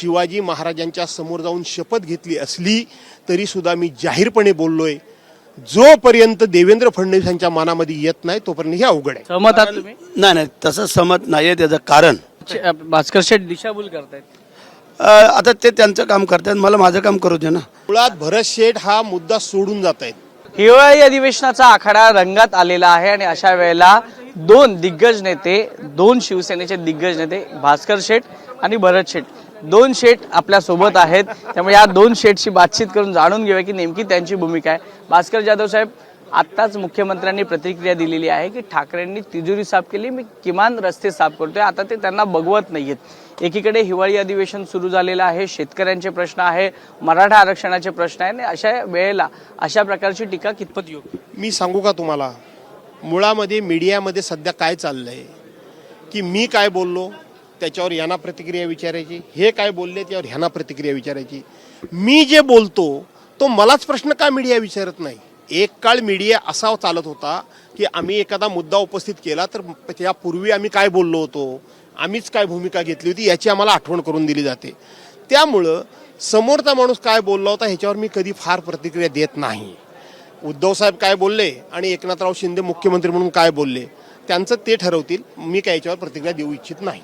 शिवाजी महाराजांच्या समोर जाऊन शपथ घेतली असली तरी सुद्धा मी जाहीरपणे बोललोय, जोपर्यंत देवेंद्र फडणवीस यांच्या मनामध्ये येत नाही तोपर्यंत हे अवघड आहे. सहमत आहात तुम्ही? नाही तसं सहमत नाहीये. त्याचं कारण भास्कर शेठ दिशाभूल करतायत. आता ते त्यांचं काम करतात, मला माझं काम करू दे ना. मुळात भरत शेठ हा मुद्दा सोडून जात आहेत. हिवाळी अधिवेशनाचा आखाडा रंगात आलेला आहे आणि अशा वेळेला दोन दिग्गज नेते, दोन शिवसेनेचे दिग्गज नेते भास्कर शेठ आणि भरत शेठ, दोन शेठ आपल्या सोबत आहेत. त्यामुळे या दोन शेठशी बातचीत करून जाणून घेऊया की नेमकी त्यांची भूमिका आहे. भास्कर जाधव साहेब, आत्ताच मुख्यमंत्र्यांनी प्रतिक्रिया दिलेली आहे की ठाकरेंनी तिजोरी साफ केली, मी किमान रस्ते साफ करतोय. आता ते त्यांना बघवत नाहीयेत. एकीकडे हिवाळी अधिवेशन सुरू झालेलं आहे, शेतकऱ्यांचे प्रश्न आहे, मराठा आरक्षणाचे प्रश्न आहे आणि अशा वेळेला अशा प्रकारची टीका कितपत योग्य? मी सांगू का तुम्हाला, मुळामध्ये मीडियामध्ये सध्या काय चाललंय की मी काय बोललो त्याच्यावर यांना प्रतिक्रिया विचारायची, हे काय बोलले त्यावर ह्यांना प्रतिक्रिया विचारायची. मी जे बोलतो तो मलाच प्रश्न का मीडिया विचारत नाही? एक काळ मीडिया असा चालत होता की आम्ही एखादा मुद्दा उपस्थित केला तर त्यापूर्वी आम्ही काय बोललो होतो, आम्हीच काय भूमिका घेतली होती याची आम्हाला आठवण करून दिली जाते. त्यामुळं समोरचा माणूस काय बोलला होता ह्याच्यावर मी कधी फार प्रतिक्रिया देत नाही. उद्धव साहेब काय बोलले आणि एकनाथराव शिंदे मुख्यमंत्री म्हणून काय बोलले त्यांचं ते ठरवतील, मी काय याच्यावर प्रतिक्रिया देऊ इच्छित नाही.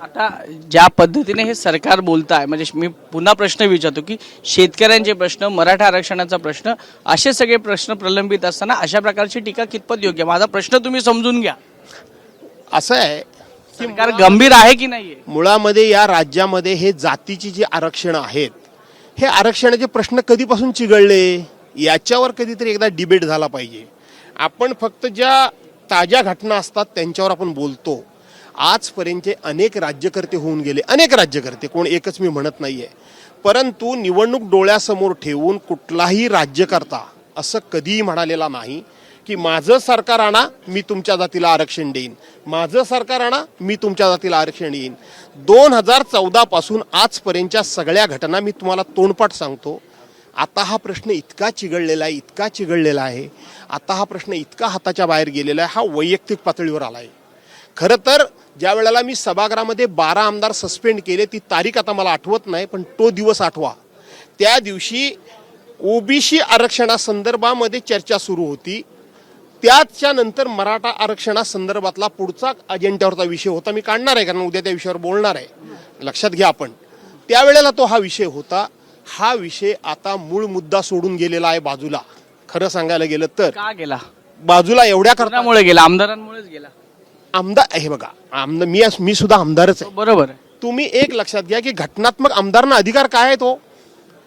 आता ज्या पद्धतीने हे सरकार बोलत आहे, म्हणजे मी पुन्हा प्रश्न विचारतो की शेतकऱ्यांचे प्रश्न, मराठा आरक्षणाचा प्रश्न, असे सगळे प्रश्न प्रलंबित असताना अशा प्रकारची टीका कितपत योग्य? माझा प्रश्न तुम्ही समजून घ्या. असं आहे, सरकार गंभीर आहे की नाहीये? मुळामध्ये या राज्यामध्ये हे जातीची जी आरक्षण आहेत, हे आरक्षणाचे प्रश्न कधीपासून चिघळले याच्यावर कधीतरी एकदा डिबेट झाला पाहिजे. आपण फक्त ज्या ताज्या घटना असतात त्यांच्यावर आपण बोलतो. आजपर्यंतचे अनेक राज्यकर्ते होऊन गेले, अनेक राज्यकर्ते, कोण एकच मी म्हणत नाहीये, परंतु निवडणूक डोळ्यासमोर ठेवून कुठलाही राज्यकर्ता असं कधीही म्हणालेला नाही की माझं सरकार आणा मी तुमच्या जातीला आरक्षण देईन, माझं सरकार आणा मी तुमच्या जातीला आरक्षण देईन. 2014 पासून आजपर्यंतच्या सगळ्या घटना मी तुम्हाला तोंडपाठ सांगतो. आता हा प्रश्न इतका चिघळलेला आहे, इतका चिघळलेला आहे, आता हा प्रश्न इतका हाताच्या बाहेर गेलेला आहे, हा वैयक्तिक पातळीवर आला आहे. खरं तर ज्या वेळेला मी सभागृहामध्ये 12 आमदार सस्पेंड केले, ती तारीख आता मला आठवत नाही, पण तो दिवस आठवा. त्या दिवशी ओबीसी आरक्षणासंदर्भामध्ये चर्चा सुरू होती. त्याच्यानंतर मराठा आरक्षणासंदर्भातला पुढचा अजेंड्यावरचा विषय होता. मी काढणार आहे कारण उद्या त्या विषयावर बोलणार आहे, लक्षात घ्या आपण. त्यावेळेला तो हा विषय होता. हा विषय आता मूळ मुद्दा सोडून गेलेला आहे बाजूला. खरं सांगायला गेलं तर का गेला बाजूला? एवढ्या कारणामुळे गेला, आमदारांमुळेच गेला. आमदार हे बघा, मी सुद्धा आमदारच आहे, बरोबर. तुम्ही एक लक्षात घ्या की घटनात्मक आमदारांना अधिकार काय आहे? तो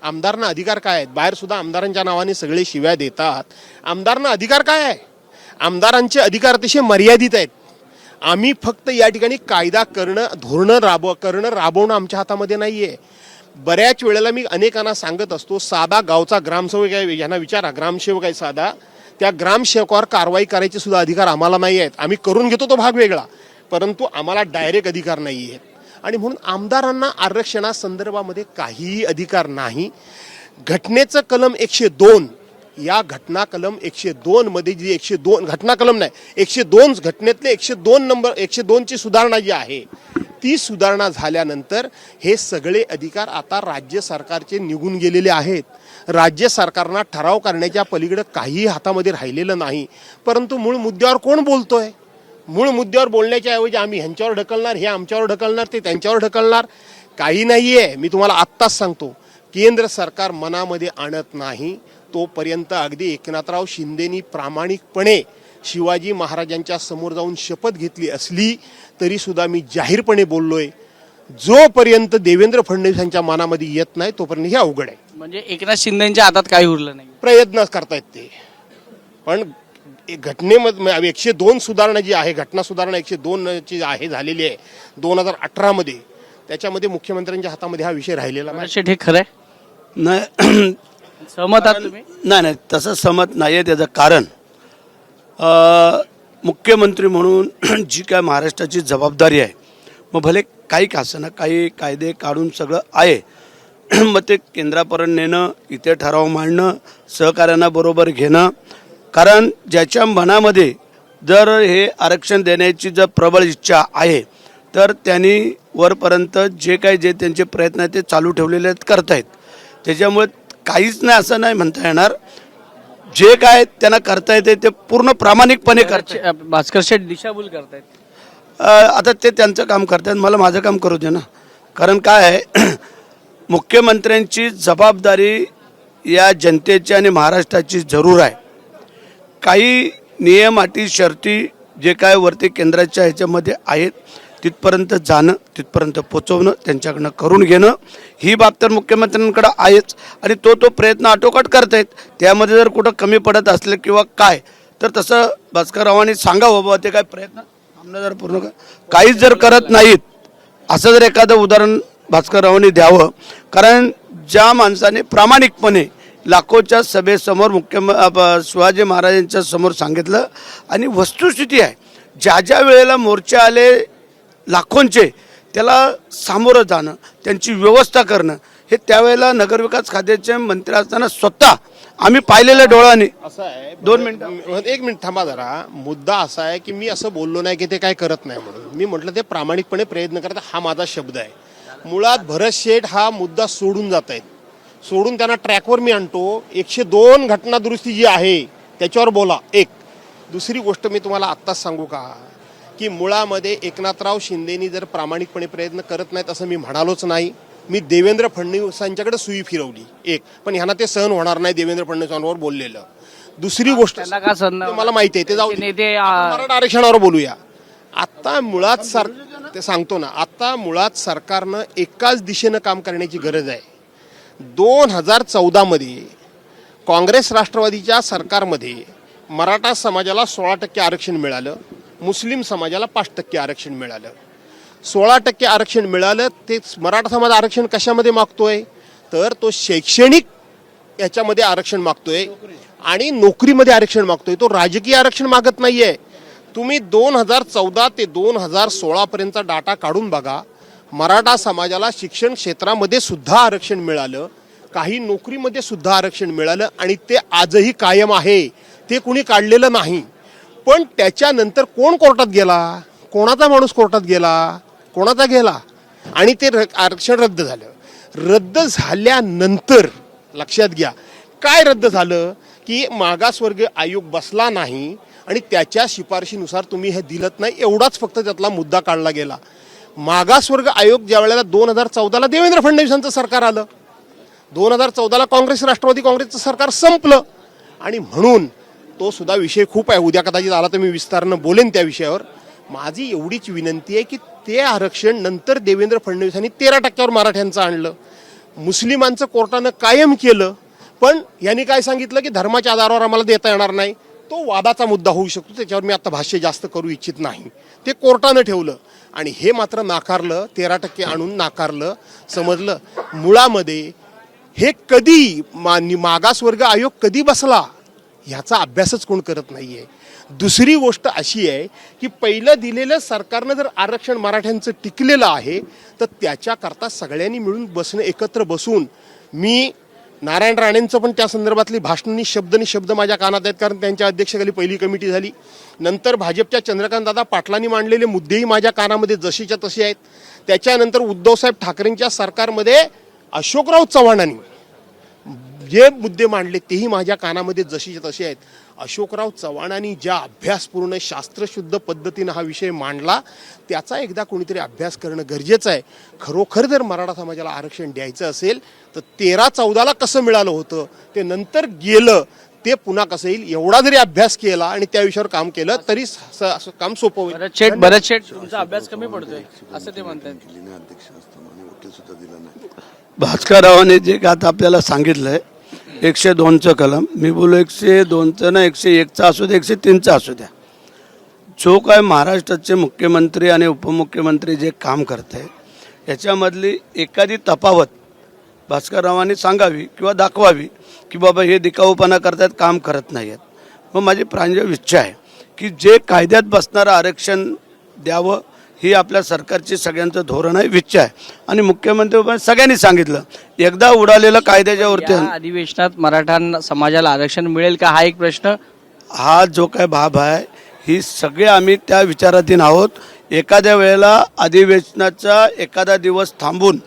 आमदारांना अधिकार काय आहेत? बाहेर सुद्धा आमदारांच्या नावाने सगळे शिव्या देतात. आमदारांना अधिकार काय आहे? आमदारांचे अधिकार अतिशय मर्यादित आहेत. आम्ही फक्त या ठिकाणी कायदा करणं, धोरणं राबवणं आमच्या हातामध्ये नाहीये. बऱ्याच वेळेला मी अनेकांना सांगत असतो, साधा गावचा ग्रामसेवक आहे, यांना विचारा, ग्रामसेवक आहे साधा, त्या ग्रामसेवकावर कारवाई करायचे सुद्धा अधिकार आम्हाला नाही आहेत. आम्ही करून घेतो तो भाग वेगळा, परंतु आम्हाला डायरेक्ट अधिकार नाही आहेत. आणि म्हणून आमदारांना आरक्षणासंदर्भामध्ये काहीही अधिकार नाही. घटनेचं कलम 102, या घटना कलम 102 मध्ये जी 102 घटना कलम नाही, 102 घटनेतले 102 नंबर 102 ची सुधारणा जी आहे, ती सुधारणा झाल्यानंतर हे सगळे अधिकार आता राज्य सरकारचे निघून गेलेले आहेत. राज्य सरकारना ठराव करण्याच्या पलीकडे काही हातामध्ये राहिलेलं नाही. परंतु मूळ मुद्द्यावर कोण बोलतोय? मूळ मुद्द्यावर बोलण्याच्या ऐवजी आम्ही ह्यांच्यावर ढकलणार, हे आमच्यावर ढकलणार, ते त्यांच्यावर ढकलणार, काही नाहीये. मी तुम्हाला आत्ताच सांगतो, केंद्र सरकार मनामध्ये आणत नाही तोपर्यंत अगदी एकनाथराव शिंदेनी प्रामाणिकपणे शिवाजी महाराजांच्या समोर जाऊन शपथ घेतली असली तरी सुद्धा मी जाहीरपणे बोललोय, जोपर्यंत देवेंद्र फडणवीस यांच्या मनामध्ये येत नाही तोपर्यंत हे अवघड आहे. म्हणजे एकनाथ शिंदेच्या हातात काही उरलं नाही. प्रयत्न करतायत ते, पण घटनेमध्ये 102 सुधारणा जी आहे, घटना सुधारणा 102 ची आहे झालेली आहे 2018 मध्ये, त्याच्यामध्ये मुख्यमंत्र्यांच्या हातामध्ये हा विषय राहिलेला नाही. हे खरं आहे? नाही सहमत आहात तुम्ही? नाही तसं सहमत नाहीये. त्याचं कारण मुख्यमंत्री म्हणून जी काय महाराष्ट्राची जबाबदारी आहे, मग भले काही का असं ना, काही कायदे काढून सगळं आहे, मग ते केंद्रापर्यंत नेणं, इथे ठराव मांडणं, सहकार्यांना बरोबर घेणं. कारण ज्याच्या मनामध्ये जर हे आरक्षण देण्याची जर प्रबळ इच्छा आहे तर त्यांनी वरपर्यंत जे त्यांचे प्रयत्न आहेत ते चालू ठेवलेले आहेत, करतायत. त्याच्यामुळे काहीच नाही असं नाही म्हणता येणार. जे काय त्यांना करता येते ते पूर्ण प्रामाणिकपणे करतात. भास्कर शेठ दिशाभूल करतायत. आता ते त्यांचं काम करतात, मला माझं काम करू दे ना. कारण काय आहे, मुख्यमंत्र्यांची जबाबदारी या जनतेची आणि महाराष्ट्राची जरूर आहे. काही नियम अटी शर्ती जे काय वरती केंद्राच्या ह्याच्यामध्ये आहेत तिथपर्यंत जाणं, तिथपर्यंत पोचवणं, त्यांच्याकडनं करून घेणं ही बाब तर मुख्यमंत्र्यांकडे आहेच. आणि तो प्रयत्न आटोकाट करतायत. त्यामध्ये जर कुठं कमी पडत असलं किंवा काय तर तसं भास्कररावांनी सांगावं बाबा ते काय प्रयत्न आमनं जर पूर्ण काहीच जर करत नाहीत असं जर एखादं उदाहरण भास्कररावांनी द्यावं. कारण ज्या माणसाने प्रामाणिकपणे लाखोच्या सभेसमोर शिवाजी महाराजांच्या समोर सांगितलं आणि वस्तुस्थिती आहे, ज्या ज्या वेळेला मोर्चे आले लाखोंचे त्याला सामोरं जाणं, त्यांची व्यवस्था करणं हे त्यावेळेला नगरविकास खात्याचे मंत्री असताना स्वतः आम्ही पाहिलेल्या डोळ्याने. असं आहे, 2 मिनिटं एक मिनिट थांबा जरा. मुद्दा असा आहे की मी असं बोललो नाही की ते काय करत नाही म्हणून. मी म्हटलं ते प्रामाणिकपणे प्रयत्न करतात, हा माझा शब्द आहे. मुळात भरत शेठ हा मुद्दा सोडून जात आहेत, सोडून त्यांना ट्रॅकवर मी आणतो. 102 घटना दुरुस्ती जी आहे त्याच्यावर बोला. एक दुसरी गोष्ट मी तुम्हाला आत्ताच सांगू का की मुळामध्ये एकनाथराव शिंदेनी जर प्रामाणिकपणे प्रयत्न करत नाहीत असं मी म्हणालोच नाही. मी देवेंद्र फडणवीसांच्याकडे सुई फिरवली एक, पण ह्यांना ते सहन होणार नाही देवेंद्र फडणवीसांवर बोललेलं. दुसरी गोष्ट त्यांना का सहन मला माहिती आहे ते जाऊ दे. नेते आपण मराठा आरक्षणावर बोलूया. आता मुळात ते सांगतो ना, आता मुळात सरकारनं एकाच दिशेनं काम करण्याची गरज आहे. 2014 मध्ये काँग्रेस राष्ट्रवादीच्या सरकारमध्ये मराठा समाजाला 16% आरक्षण मिळालं, मुस्लिम समाजाला 5% आरक्षण मिळालं. 16% आरक्षण मिळालं. ते मराठा समाज आरक्षण कशामध्ये मागतोय तर तो शैक्षणिक याच्यामध्ये आरक्षण मागतोय आणि नोकरीमध्ये आरक्षण मागतोय. तो राजकीय आरक्षण मागत नाहीये. तुम्ही 2014 ते 2016 पर्यंतचा डाटा काढून बघा. मराठा समाजाला शिक्षण क्षेत्रामध्ये सुद्धा आरक्षण मिळालं, काही नोकरीमध्ये सुद्धा आरक्षण मिळालं आणि ते आजही कायम आहे. ते कुणी काढलेलं नाही. पण त्याच्यानंतर कोण कोर्टात गेला, कोणाचा माणूस कोर्टात गेला, कोणाचा गेला आणि ते आरक्षण रद्द झालं. रद्द झाल्यानंतर लक्षात घ्या काय रद्द झालं की मागासवर्गीय आयोग बसला नाही आणि त्याच्या शिफारशीनुसार तुम्ही हे दिलत नाही, एवढाच फक्त त्यातला मुद्दा काढला गेला. मागासवर्ग आयोग ज्या वेळेला 2014ला देवेंद्र फडणवीसांचं सरकार आलं, 2014ला काँग्रेस राष्ट्रवादी काँग्रेसचं सरकार संपलं आणि म्हणून तो सुद्धा विषय खूप आहे. उद्या कदाचित आला तर मी विस्तारानं बोलेन त्या विषयावर. माझी एवढीच विनंती आहे की ते आरक्षण नंतर देवेंद्र फडणवीसांनी 13% मराठ्यांचं आणलं, मुस्लिमांचं कोर्टानं कायम केलं. पण यांनी काय सांगितलं की धर्माच्या आधारावर आम्हाला देता येणार नाही. तो वादाचा मुद्दा होऊ शकतो, त्याच्यावर मी आता भाष्य जास्त करू इच्छित नाही. ते कोर्टानं ठेवलं आणि हे मात्र नाकारलं, 13% आणून नाकारलं. समजलं मुळामध्ये हे कधी मागासवर्ग आयोग कधी बसला ह्याचा अभ्यासच कोण करत नाहीये. दुसरी गोष्ट अशी आहे की पहिलं दिलेलं सरकारनं जर आरक्षण मराठ्यांचं टिकलेलं आहे तर त्याच्याकरता सगळ्यांनी मिळून बसणं, एकत्र बसून. मी नारायण राणेंचं पण त्या संदर्भातली भाषणांनी शब्द माझ्या कानात आहेत, कारण त्यांच्या अध्यक्षाखाली पहिली कमिटी झाली. नंतर भाजपच्या चंद्रकांतदादा पाटलांनी मांडलेले मुद्देही माझ्या कानामध्ये जशीच्या तसे आहेत. त्याच्यानंतर उद्धवसाहेब ठाकरेंच्या सरकारमध्ये अशोकराव चव्हाणांनी जे मुद्दे मांडले तेही माझ्या कानामध्ये जशीच्या तसे आहेत. अशोकराव चव्हाणांनी ज्या अभ्यासपूर्ण शास्त्रशुद्ध पद्धतीनं हा विषय मांडला त्याचा एकदा कोणीतरी अभ्यास करणं गरजेचं आहे. खरोखर जर मराठा समाजाला आरक्षण द्यायचं असेल तर 13-14ला कसं मिळालं होतं ते नंतर गेलं ते पुन्हा कसं येईल एवढा जरी अभ्यास केला आणि त्या विषयावर काम केलं तरी काम सोपं होईल. भरत शेठ तुमचा अभ्यास कमी पडतोय असं ते म्हणतात. भास्कररावांनी जे आता आपल्याला सांगितलंय 102चं कलम, मी बोललो 102चं ना 101चा असू द्या, 103चा असू द्या. जो काय महाराष्ट्राचे मुख्यमंत्री आणि उपमुख्यमंत्री जे काम करत आहे याच्यामधली एखादी तफावत भास्कररावांनी सांगावी किंवा दाखवावी की बाबा हे दिखाऊपणा करतात, काम करत नाही आहेत. मग माझी प्रांजळ इच्छा आहे की जे कायद्यात बसणारं आरक्षण द्यावं ही आपल्या सरकारची सगळ्यांचं धोरण आहे, इच्छा आहे. आणि मुख्यमंत्री सगळ्यांनी सांगितलं एकदा उडालेलं कायद्याच्या वरती. अधिवेशनात मराठा समाजाला आरक्षण मिळेल का हा एक प्रश्न. हा जो काय बाब आहे ही सगळे आम्ही त्या विचाराधीन आहोत. एखाद्या वेळेला अधिवेशनाचा एखादा दिवस थांबून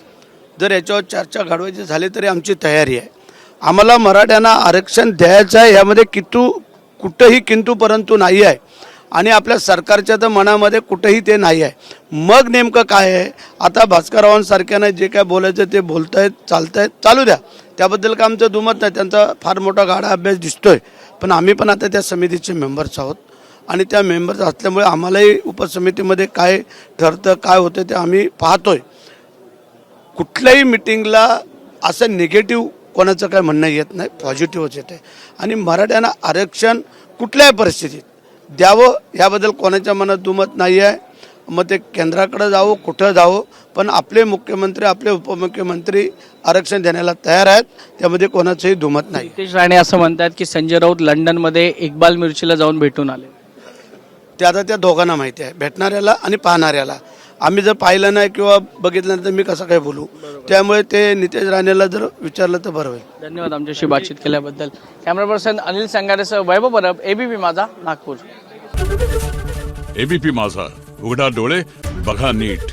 जर याच्यावर चर्चा घडवायची झाली तरी आमची तयारी आहे. आम्हाला मराठ्यांना आरक्षण द्यायचं आहे, यामध्ये कुठंही किंतु परंतु नाही आहे आणि आपल्या सरकारच्या तर मनामध्ये कुठंही ते नाही आहे. मग नेमकं काय आहे, आता भास्कररावांसारख्यानं जे काय बोलायचं ते बोलतायत, चालतायत, चालू द्या. त्याबद्दल काय आमचं दुमत नाही, त्यांचा फार मोठा गाढा अभ्यास दिसतोय. पण आम्ही पण आता त्या समितीचे मेंबर्स आहोत आणि त्या मेंबर्स असल्यामुळे आम्हालाही उपसमितीमध्ये काय ठरतं, काय होतं ते आम्ही पाहतोय. कुठल्याही मिटिंगला असं निगेटिव्ह कोणाचं काय म्हणणं येत नाही, पॉझिटिव्हच येते. आणि मराठ्यांना आरक्षण कुठल्याही परिस्थितीत द्यावं याबद्दल कोणाच्या मनात दुमत नाही आहे. मग ते केंद्राकडे जावं, कुठं जावं, पण आपले मुख्यमंत्री, आपले उपमुख्यमंत्री आरक्षण देण्याला तयार आहेत, त्यामध्ये कोणाचंही दुमत नाही. नितेश राणे असं म्हणतात की संजय राऊत लंडनमध्ये इक्बाल मिर्चीला जाऊन भेटून आले. ते आता त्या दोघांना माहिती आहे, भेटणाऱ्याला आणि पाहणाऱ्याला. आम्ही जर पाहिलं नाही किंवा बघितलं नाही तर मी कसं काय बोलू. त्यामुळे ते नितेश राणेला जर विचारलं तर बरं होईल. धन्यवाद आमच्याशी बातचीत केल्याबद्दल. कॅमेरा पर्सन अनिल संगारेसह वैभव परब, एबीपी माझा, नागपूर. एबीपी माझा, उघडा डोळे बघा नीट.